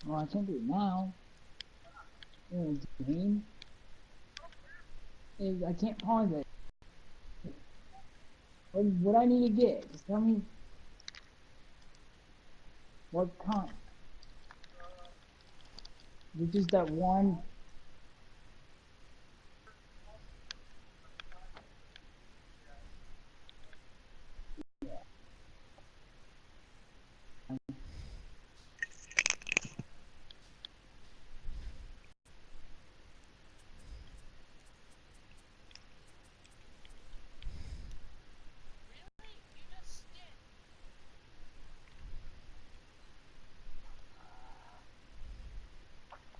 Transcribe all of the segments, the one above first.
Well, I can't do it now. Game is I can't pause it. What I need to get? Just tell me what kind. It's just that one.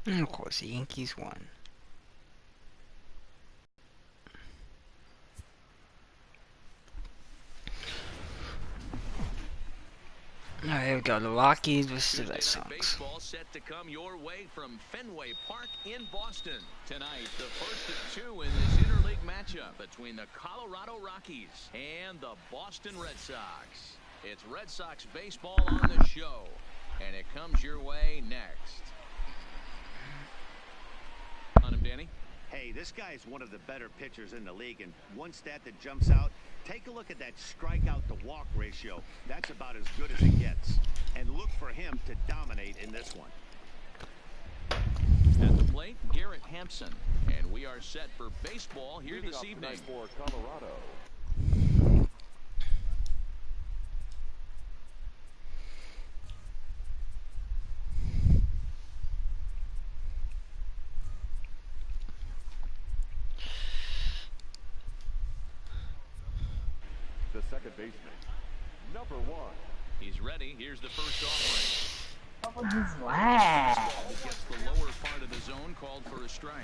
And of course, the Yankees won. Alright, here we go. The Rockies versus the Red Sox. Baseball set to come your way from Fenway Park in Boston. Tonight, the first of two in this interleague matchup between the Colorado Rockies and the Boston Red Sox. It's Red Sox baseball on the show, and it comes your way next. On him, Danny. Hey, this guy is one of the better pitchers in the league, and one stat that jumps out, take a look at that strikeout to walk ratio. That's about as good as it gets. And look for him to dominate in this one. At the plate, Garrett Hampson. And we are set for baseball here this evening. For Colorado. The second baseman, number 1. He's ready. Here's the first offering. What was his lag? Gets the lower part of the zone, called for a strike.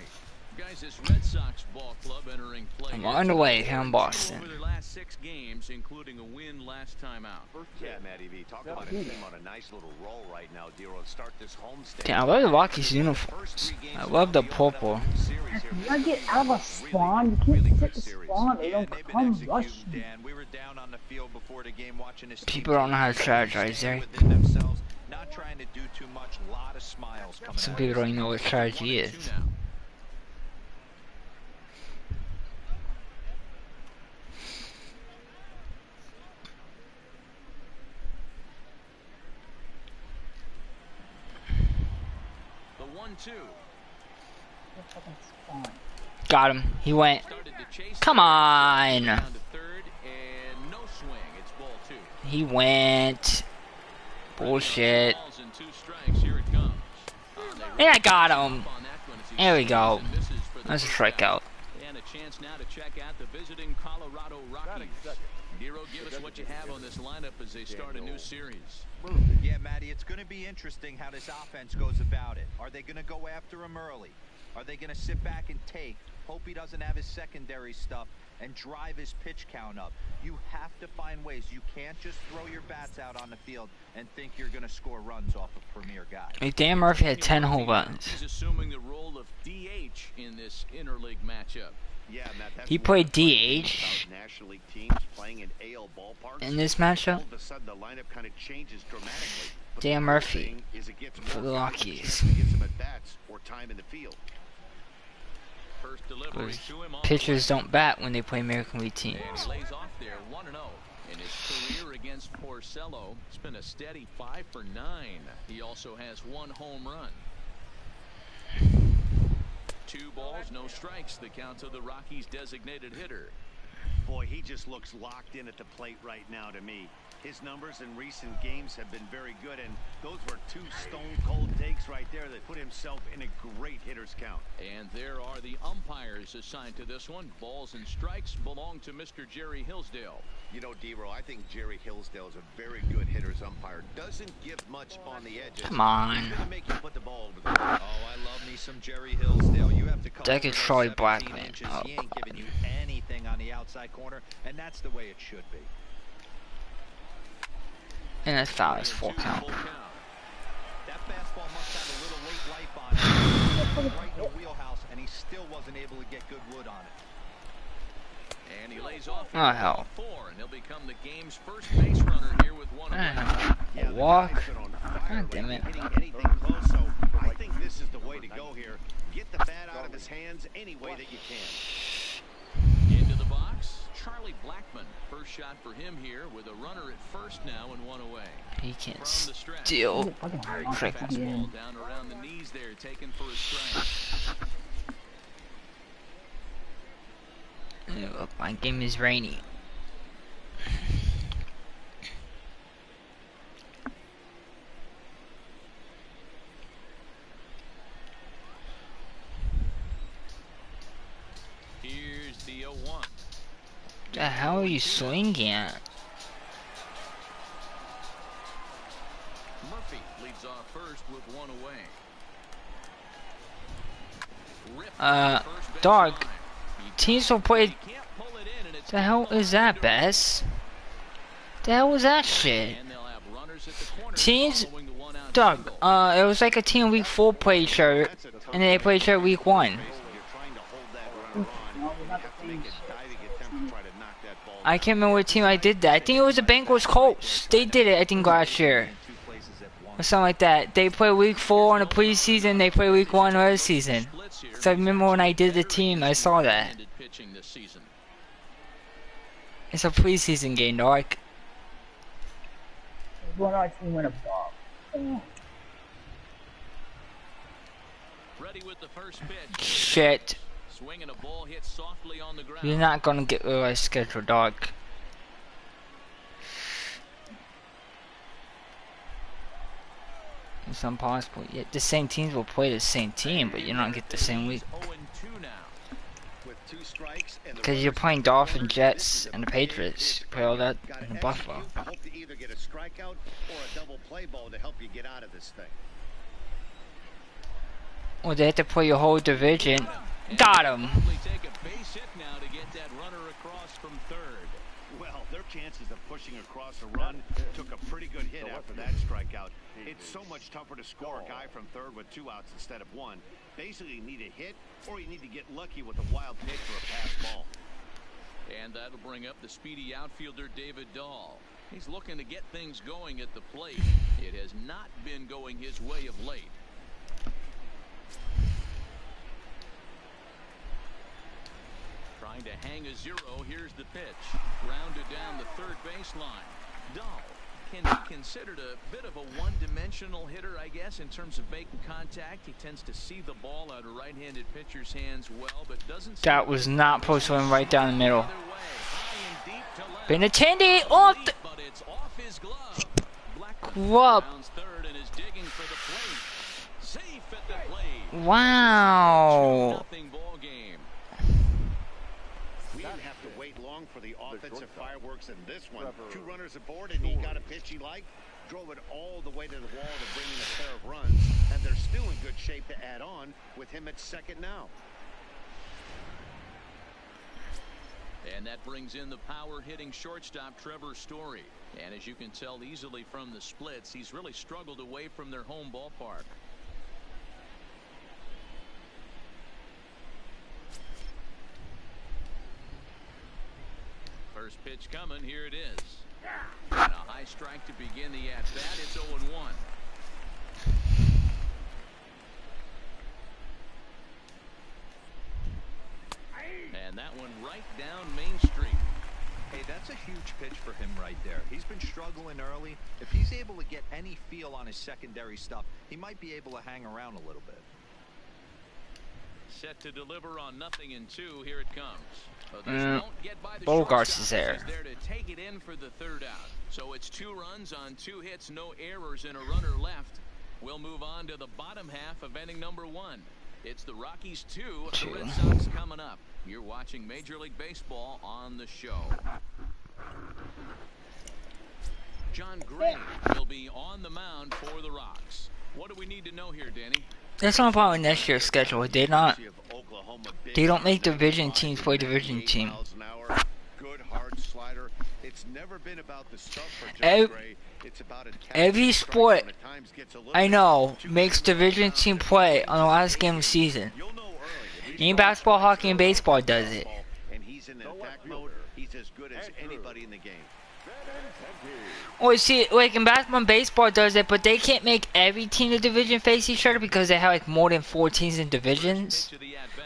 Guys, this Red Sox ball club entering play. I'm on the way here in Boston. Over their last 6 games, including a win last time out. Yeah, Matty V, talk about a team on a nice little roll right now, Dero. Start this homestand. Damn, I love the Rockies uniforms. I love the purple. You gotta get out of a spawn. You can't sit the spawn. They don't come rush you. We were down on the field before the game watching this People don't know how to strategize there. within themselves, not trying to do too much. A lot of smiles coming Some out. people don't even know what strategy is. The 1-2. Got him. He went. Come on. Down to third and no swing. It's ball 2. He went. Bullshit. Balls and 2 strikes. Here it comes. And I got him. There we go. That's a strikeout. And a chance now to check out the visiting Colorado Rockies. Nero, give us what you have on this lineup as they start a new series. Yeah, Matty, it's going to be interesting how this offense goes about it. Are they going to go after him early? Are they going to sit back and take, hope he doesn't have his secondary stuff, and drive his pitch count up? You have to find ways. You can't just throw your bats out on the field and think you're going to score runs off of premier guys. Hey, Dan Murphy had 10 home runs. He's assuming the role of DH in this interleague matchup. Yeah, Matt, that's He played DH about National League teams playing in AL ballparks. in this matchup. All of a sudden, the lineup kind of changes dramatically. But Dan the Murphy thing is it gets for the more Rockies. chance to get some at-bats or time in the field. First delivery Because to him. pitchers don't bat when they play American League And teams. he lays off there 1-0. In his career against Porcello, it's been a steady 5 for 9. He also has 1 home run. 2 balls, no strikes. The count to the Rockies' designated hitter. Boy, he just looks locked in at the plate right now to me. His numbers in recent games have been very good, and those were 2 stone-cold takes right there that put himself in a great hitter's count. And there are the umpires assigned to this one. Balls and strikes belong to Mr. Jerry Hillsdale. You know, Dero, I think Jerry Hillsdale is a very good hitter's umpire. Doesn't give much on the edges. Come on. He's gonna make you put the ball over the Oh, I love me some Jerry Hillsdale. You have to come That could over Charlie 17 Blackman. inches. Oh. He ain't giving you anything on the outside corner, and that's the way it should be. And that's foul. It's 4 Full count. That fastball must have a little late life on it. Right in the wheelhouse, and he still wasn't able to get good wood on it. And he lays off. Oh, hell. 4, and he'll become the game's first base runner here with one away. Yeah, the Walk. guy's been on fire God damn lately, it. hitting anything close, so I think this is the way to go here. Get the bat out of his hands any way that you can. Into the box, Charlie Blackmon. First shot for him here with a runner at first now and one away. He can't From the stretch. steal. Fucking Frick. Fastball down around the knees there, taken for a strike. Look, my game is rainy. Here's the 0-1. The hell are you swinging at? Murphy leads off first with one away. Ripped to the first base Dog. line. Teams will play. He can't pull it in, and it's The hell is that, Bess? The hell was that shit? And they'll have runners at the corner Teams, following the one-out Doug. single. It was like a team week 4 played each other, and then they played each other week 1. You're trying to hold that runner on. No, we're not You have to the make same a diving attempt to try to knock that ball I can't remember what team I did that. I think it was the Bengals Colts. They did it, I think, last year. Or something like that. They play week 4 in the preseason, they play week 1 of the season. So I remember when I did the team, I saw that. Pitching this season. It's a preseason game, dog. One our team went above. Ready with the first pitch. Shit. Swinging a ball hit softly on the ground. You're not gonna get rid of my schedule, dog. It's impossible. Yet the same teams will play the same team, but you're not get the same week. 0-2 now. with 2 strikes and the Because you're runners playing at Dolphins, corners. Jets, This is a and the big Patriots. pitch. Play all that Gotta in the Buffalo. execute, hope to either get a strikeout or a double play ball to help you get out of this thing. Well, they have to play your whole division. Got him. Probably take a base hit now to get that runner across from third. Well, their chances of pushing across a run took a pretty good hit after that strikeout. It's so much tougher to score a guy from third with 2 outs instead of 1. Basically, you need a hit or you need to get lucky with a wild pitch or a pass ball. And that'll bring up the speedy outfielder David Dahl. He's looking to get things going at the plate. It has not been going his way of late. Trying to hang a 0. Here's the pitch. Grounded down the third baseline. Dahl can be considered a bit of a one-dimensional hitter, I guess, in terms of making contact. He tends to see the ball out of right-handed pitcher's hands well, but doesn't. That was not supposed to win right down the middle. Either way, high and deep to left. Benintendi off the But it's off his glove. Blackmon Grub. rounds third and is digging for the plate. Safe at the plate. Wow. 2-0 ball game. We didn't have to wait long for the offensive fireworks in this one. 2 runners aboard, and he got a pitch he liked, drove it all the way to the wall to bring in a pair of runs, and they're still in good shape to add on with him at second now. And that brings in the power-hitting shortstop Trevor Story. And as you can tell easily from the splits, he's really struggled away from their home ballpark. First pitch coming, here it is. And a high strike to begin the at-bat. It's 0-1. And that one right down Main Street. Hey, that's a huge pitch for him right there. He's been struggling early. If he's able to get any feel on his secondary stuff, he might be able to hang around a little bit. Set to deliver on 0-2. Here it comes. Won't get by the Bogarts shortstop. is there. He's there to take it in for the third out. So it's 2 runs on 2 hits, no errors, and a runner left. We'll move on to the bottom half of inning number 1. It's the Rockies 2, the Red Sox coming up. You're watching Major League Baseball on the show. John Gray will be on the mound for the Rocks. What do we need to know here, Danny? That's not about next year's schedule. They don't make division teams play division team. Good hard slider. It's never been about the stuff for John Ev- Gray. It's about Every sport I know makes division team play on the last game of the season. Even basketball, hockey, and baseball does it. And he's in attack mode. He's just as good as anybody in the game. Well, see, like in basketball and baseball does it, but they can't make every team in the division face each other because they have like more than 4 teams in divisions.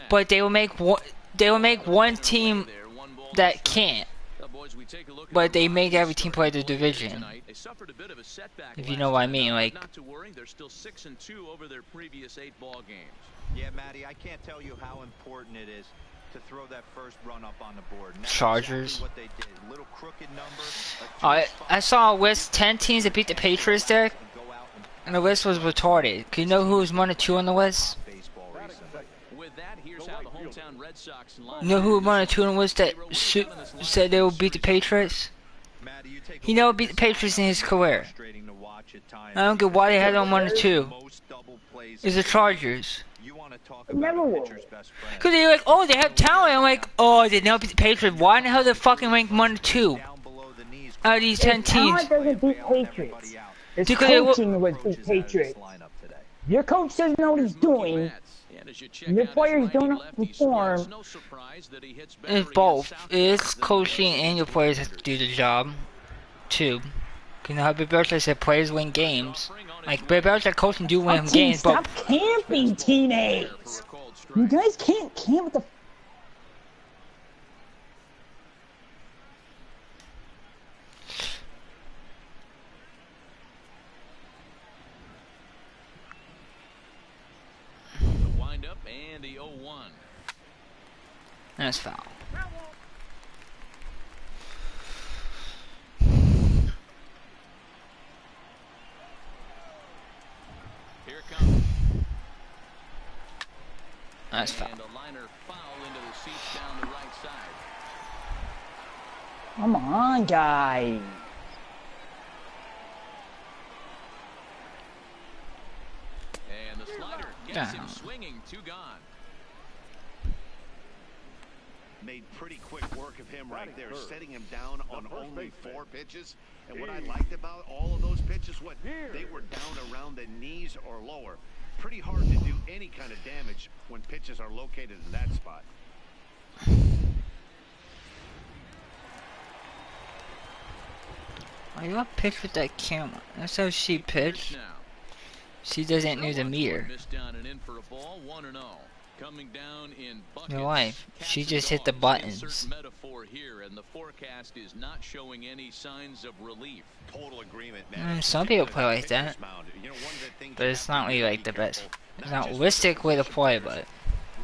But they will make one. They will make one team that can't. But they make every team play the division. If you know what I mean, like. Not to worry, they're still 6-2 over their previous 8 ball games. Yeah, Matty, I can't tell you how important it is to throw that first run up on the board. Chargers. Exactly what they did. Little crooked number. I saw a list 10 teams that beat the Patriots there, and the list was retarded. Can you know who was 1 or 2 on the list? With that, here's how the hometown Red Sox line. You know who was 1 or 2 on the list that said they would beat the Patriots? He never beat the Patriots in his career. I don't get why they had on 1 or 2. It's the Chargers. Never will. Cause they're like, oh, they have talent. I'm like, oh, they never beat the Patriots. Why in the hell they fucking ranked 1 or 2 out of these 10 teams? Talent doesn't beat Patriots. It's Because they coaching would beat Patriots. Your coach doesn't know what he's doing. Your players don't perform. It's both. It's coaching and your players have to do the job, too. You know how Bill Belichick said players win games. Like, Bill Belichick coaching do win games, but... Stop camping, teammates! You guys can't camp with the... The windup and the 0-1. That's foul. That's foul. And a liner foul into the seats down the right side. Come on, guys. And the slider gets him swinging, 2 gone. Made pretty quick work of him right there, setting him down on only 4 pitches. And what I liked about all of those pitches, they were down around the knees or lower. Pretty hard to do any kind of damage when pitches are located in that spot. Are you up pitch with that camera? That's how she pitched. She doesn't need a meter. Your wife, she just hit the buttons. Metaphor here, and the forecast is not showing any signs of relief. Total agreement, man. Some people play like that, but it's not really like the best. It's not realistic way to play, but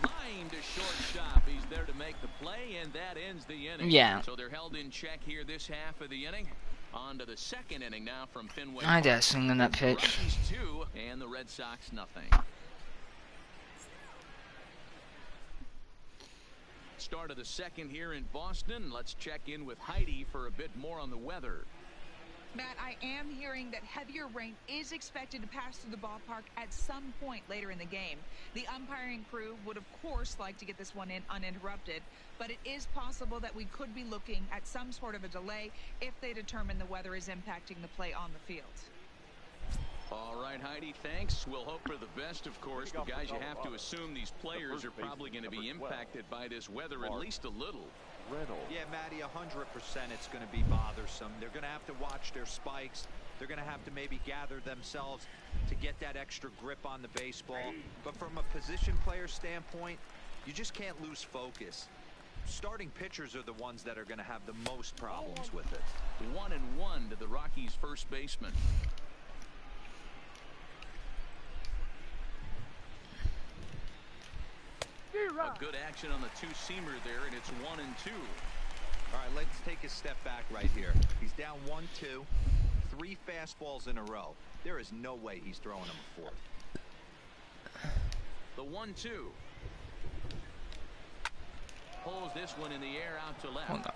Line to shortstop. He's there to make the play, and that ends the inning. yeah. So they're held in check here this half of the inning. On to the second inning now from Fenway. I just swing on that pitch. Rockies 2 and the Red Sox nothing. Start of the second here in Boston. Let's check in with Heidi for a bit more on the weather. Matt, I am hearing that heavier rain is expected to pass through the ballpark at some point later in the game. The umpiring crew would, of course, like to get this one in uninterrupted, but it is possible that we could be looking at some sort of a delay if they determine the weather is impacting the play on the field. All right, Heidi, thanks. We'll hope for the best, of course, but guys, you have to assume these players are probably going to be impacted by this weather at least a little. Yeah, Matty, 100% it's going to be bothersome. They're going to have to watch their spikes. They're going to have to maybe gather themselves to get that extra grip on the baseball. But from a position player standpoint, you just can't lose focus. Starting pitchers are the ones that are going to have the most problems with it. 1-1 to the Rockies' first baseman. A good action on the 2-seamer there, and it's 1-2. All right, let's take a step back right here. He's down 1-2, 3 fastballs in a row. There is no way he's throwing him a fourth. The 1-2. Pulls this one in the air out to left.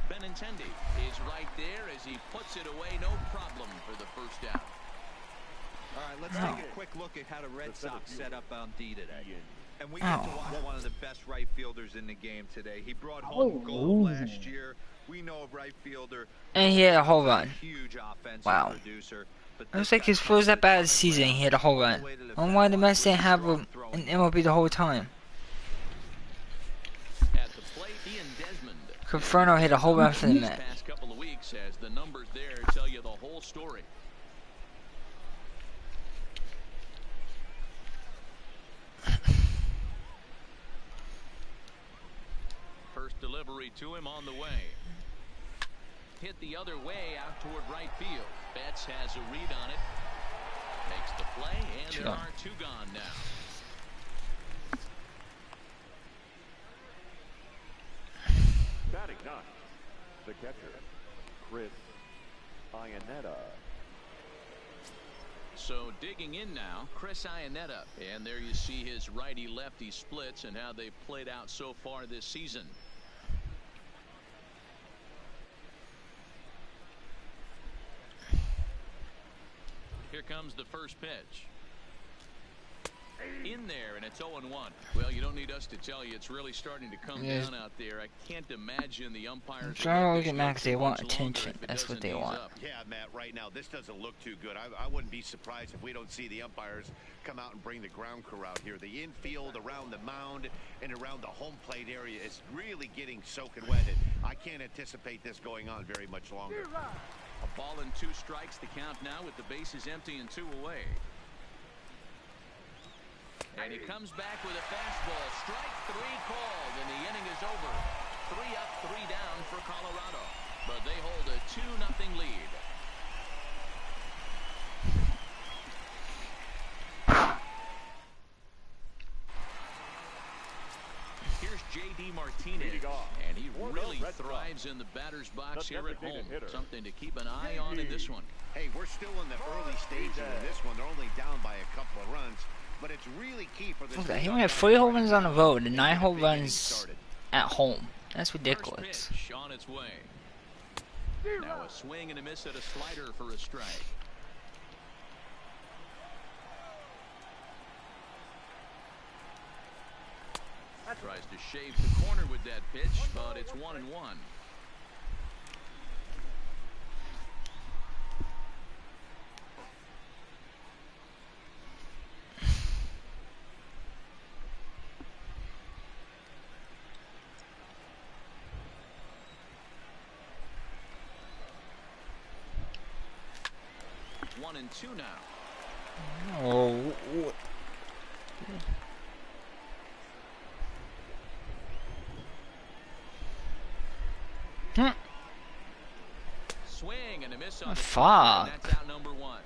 Benintendi is right there as he puts it away, no problem for the first out. All right, let's take a quick look at how the Red Sox set up on D today. And we get to watch one of the best right fielders in the game today. He brought home gold last year. We know a right fielder. And he had a whole run. Huge offensive producer. It looks like his first at bat of the season. He had a whole run. I don't know why the Mets didn't have him in MLB the whole time. At the plate, Ian Desmond. Conferno hit a home run for the match. Past couple of weeks, as the numbers there tell you the whole story. First delivery to him on the way. Hit the other way out toward right field. Betts has a read on it. Makes the play, and there are two gone now. Batting ninth, the catcher, Chris Iannetta. So digging in now, Chris Iannetta. And there you see his righty-lefty splits and how they've played out so far this season. Here comes the first pitch. In there, and it's 0-1. Well, you don't need us to tell you it's really starting to come down out there. I can't imagine the umpires. Trying to look at Max, they want attention. That's what they want. Yeah, Matt, right now, this doesn't look too good. I wouldn't be surprised if we don't see the umpires come out and bring the ground crew out here. The infield around the mound and around the home plate area is really getting soaking wet. I can't anticipate this going on very much longer. A ball and 2 strikes, the count now with the bases empty and 2 away. And he comes back with a fastball. Strike 3 called, and the inning is over. 3 up, 3 down for Colorado. But they hold a 2-0 lead. Here's J.D. Martinez, and he really thrives in the batter's box here at home. Something to keep an eye on in this one. Hey, we're still in the early stages of this one. They're only down by a couple of runs. But it's really key for this. Okay, he only had 3 home runs on the road and 9 home runs at home. That's ridiculous. First pitch on its way. Now a swing and a miss at a slider for a strike. Tries to shave the corner with that pitch, but it's 1-1. One and 2 now. Oh. Swing and a miss on the fuck. That's out number 1.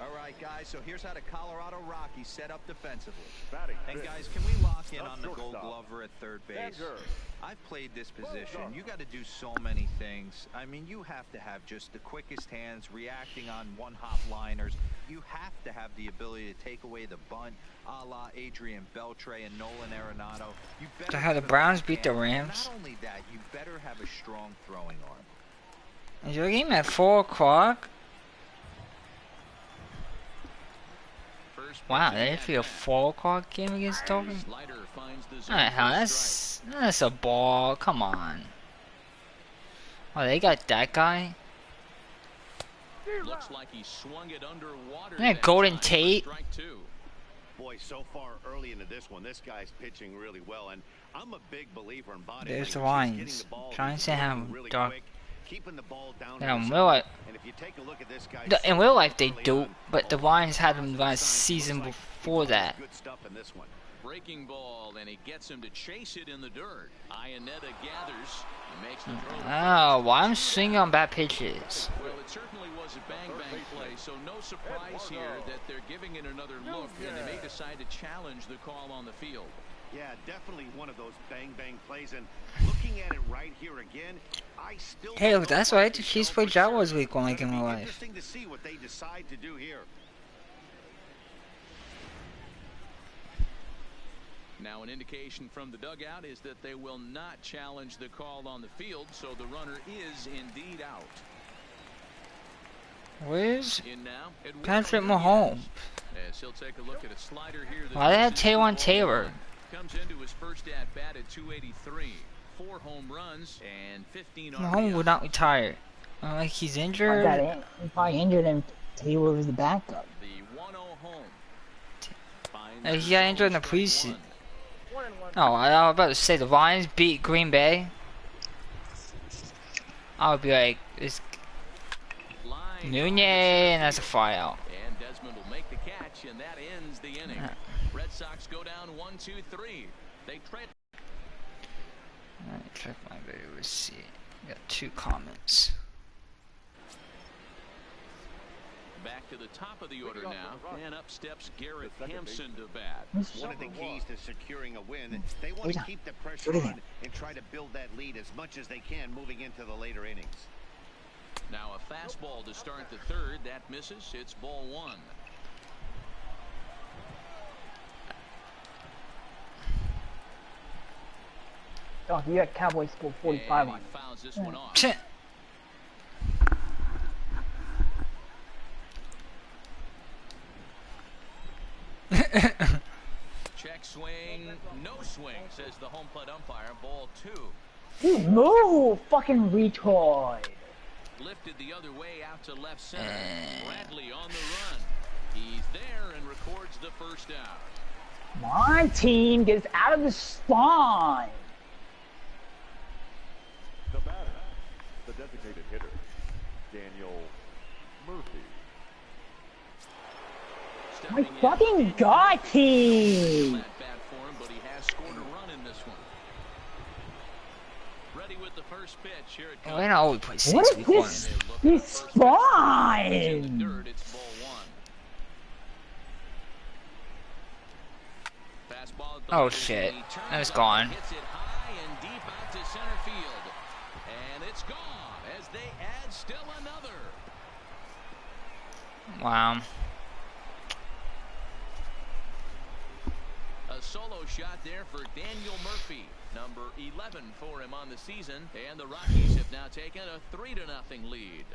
All right, guys, so here's how the Colorado Rockies set up defensively. Batting And fifth, guys, can we lock in the on the Gold shortstop, Glover at third base? Dagger. I've played this position. You got to do so many things. I mean, you have to have just the quickest hands, reacting on one-hop liners. You have to have the ability to take away the bunt, a la Adrian Beltre and Nolan Arenado. You better So how the have a Browns quick beat the hand. Rams? Not only that, you better have a strong throwing arm. Is your game at 4 o'clock? Wow, that should be a 4 o'clock game against Dolphins? Alright, hell, that's a ball. Come on. Oh, they got that guy? Looks like he swung it underwater. Isn't that Golden Tate? Boy, so far early into this one, this guy's pitching really well, and I'm a big believer in body There's the language. lines. He's getting the ball, Trying he's to have moving really dark. quick, keeping the ball down Yeah, in in the real life, zone. And if you take a look at this guy, in real life they early do, on, but the Lions had him last season looks like before he's that. good stuff in this one. Breaking ball, and he gets him to chase it in the dirt. Iannetta gathers and makes the throw. Oh, why I'm swinging on bad pitches? Well, it certainly was a bang-bang play, so no surprise here that they're giving it another look, and they may decide to challenge the call on the field. Yeah, definitely one of those bang-bang plays, and looking at it right here again, I still Hey, don't look, know that's if I right. can The Chiefs tell played for sure. Jaguars week 1 like It's in gonna real be life. interesting to see what they decide to do here. Now, an indication from the dugout is that they will not challenge the call on the field, so the runner is indeed out. Where's In now, Patrick Mahomes? as he'll take a look at a slider here. Why they have Taylor Taylor? Comes into his first at bat at 283. 4 home runs and 15 Mahomes would not retire. Like he's injured. He probably injured him. Taylor was the backup. The 1-0 home. He got injured in the preseason. Oh, I was about to say the Lions beat Green Bay. I would be like, it's Nunez, and that's a fly out. And Desmond will make the catch, and that ends the inning. Red Sox go down 1-2-3. They trade. Let me check my video. Let's see. Got 2 comments. Back to the top of the order now, and up steps Garrett Hampson to bat. One of the keys to securing a win, they want to keep the pressure on and try to build that lead as much as they can moving into the later innings. Now a fastball to start the third. That misses. It's ball 1. Oh, you got Cowboys score 45 on. Fouls this one off. Check swing, no swing, says the home plate umpire. Ball 2. You move, fucking retard. Lifted the other way out to left center. Bradley on the run. He's there and records the first out. My team gets out of the spawn. The batter, the designated hitter, Daniel Murphy. My fucking god team. Bad for him, but he has scored a run in this one. Ready with the first pitch. Here it comes. Why not always play 6 What is week this? 1? This spawn. In the dirt, it's ball 1. Fastball at the Oh plate. shit. He turns That's on, gone. hits it high and deep out to center field. And it's gone as they add still another. Wow. A solo shot there for Daniel Murphy, number 11 for him on the season, and the Rockies have now taken a 3-0 lead.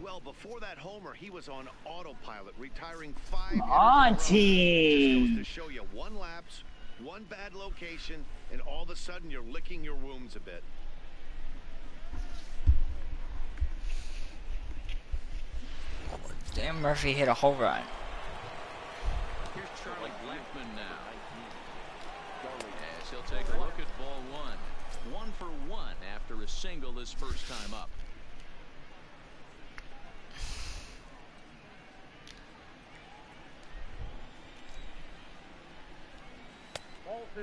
Well, before that homer, he was on autopilot, retiring 5 on, team. to show you 1 lapse, 1 bad location, and all of a sudden you're licking your wounds a bit. Damn, Murphy hit a home run. Here's Charlie Blackmon now. As he'll take a look at ball 1. 1 for 1 after a single his first time up.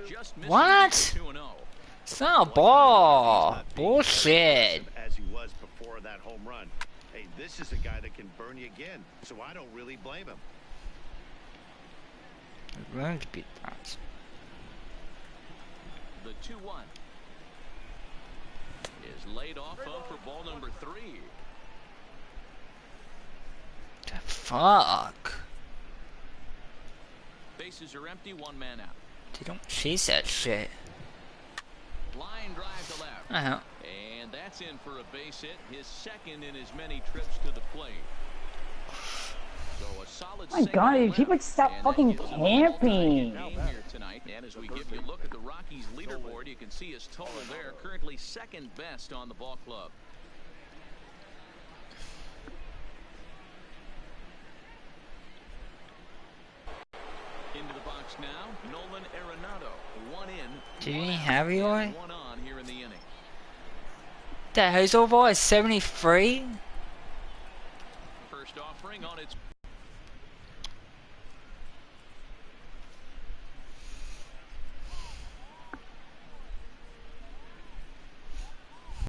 Just What? 2-0. It's not a ball. Bullshit. As he was before that home run. Hey, this is a guy that can burn you again, so I don't really blame him. Run to beat that. The 2-1 is laid off of for ball number 3. The fuck? Bases are empty, 1 man out. They don't chase that shit. Line drive to left. I know. And that's in for a base hit, his second in as many trips to the plate. So a solid My god, if people stop fucking camping. Here tonight. And as we give you a look at the Rockies leaderboard, you can see his total there, currently second best on the ball club. Into the box now, Nolan Arenado. 1 in. Do you have Eloy? 1 on here in the inning. That his overall is 73? First offering on its